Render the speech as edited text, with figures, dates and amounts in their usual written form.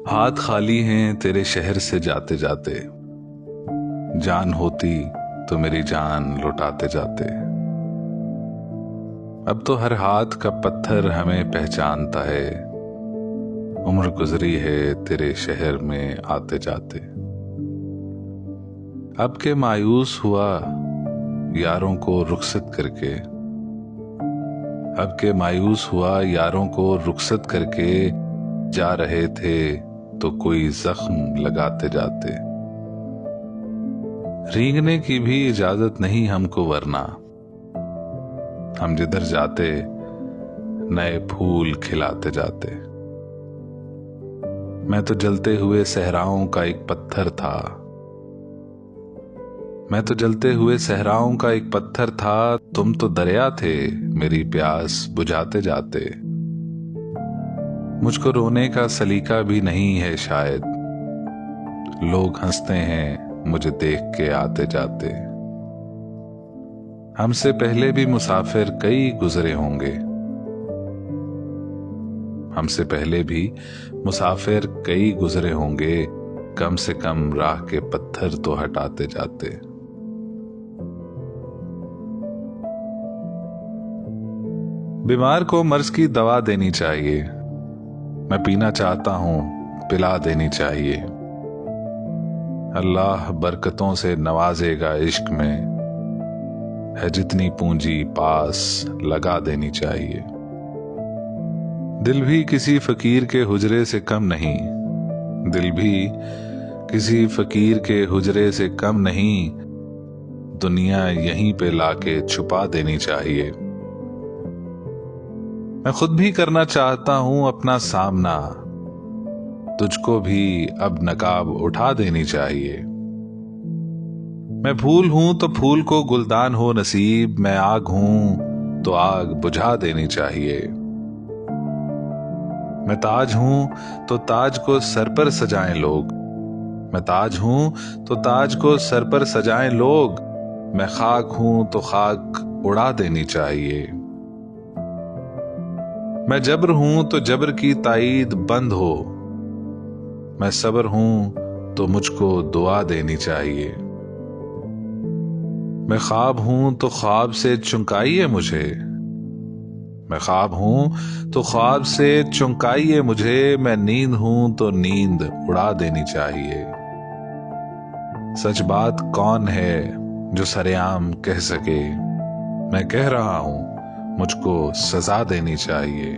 हाथ खाली हैं तेरे शहर से जाते जाते, जान होती तो मेरी जान लुटाते जाते। अब तो हर हाथ का पत्थर हमें पहचानता है, उम्र गुजरी है तेरे शहर में आते जाते। अब के मायूस हुआ यारों को रुखसत करके, अब के मायूस हुआ यारों को रुखसत करके, जा रहे थे तो कोई जख्म लगाते जाते। रेंगने की भी इजाजत नहीं हमको, वरना हम जिधर जाते नए फूल खिलाते जाते। मैं तो जलते हुए सहराओं का एक पत्थर था, मैं तो जलते हुए सहराओं का एक पत्थर था। तुम तो दरिया थे मेरी प्यास बुझाते जाते। मुझको रोने का सलीका भी नहीं है शायद, लोग हंसते हैं मुझे देख के आते जाते। हमसे पहले भी मुसाफिर कई गुजरे होंगे, हमसे पहले भी मुसाफिर कई गुजरे होंगे, कम से कम राह के पत्थर तो हटाते जाते। बीमार को मर्ज की दवा देनी चाहिए, मैं पीना चाहता हूं पिला देनी चाहिए। अल्लाह बरकतों से नवाजेगा इश्क में, है जितनी पूंजी पास लगा देनी चाहिए। दिल भी किसी फकीर के हुजरे से कम नहीं, दिल भी किसी फकीर के हुजरे से कम नहीं, दुनिया यहीं पे लाके छुपा देनी चाहिए। मैं खुद भी करना चाहता हूं अपना सामना, तुझको भी अब नकाब उठा देनी चाहिए। मैं फूल हूं तो फूल को गुलदान हो नसीब, मैं आग हूं तो आग बुझा देनी चाहिए। मैं ताज हूं तो ताज को सर पर सजाएं लोग, मैं ताज हूं तो ताज को सर पर सजाएं लोग, मैं खाक हूं तो खाक उड़ा देनी चाहिए। मैं जब्र हूं तो जब्र की ताईद बंद हो, मैं सब्र हूं तो मुझको दुआ देनी चाहिए। मैं ख्वाब हूं तो ख्वाब से चुंकाइए मुझे, मैं ख्वाब हूं तो ख्वाब से चुंकाइए मुझे, मैं नींद हूं तो नींद उड़ा देनी चाहिए। सच बात कौन है जो सरेआम कह सके, मैं कह रहा हूं मुझको सजा देनी चाहिए।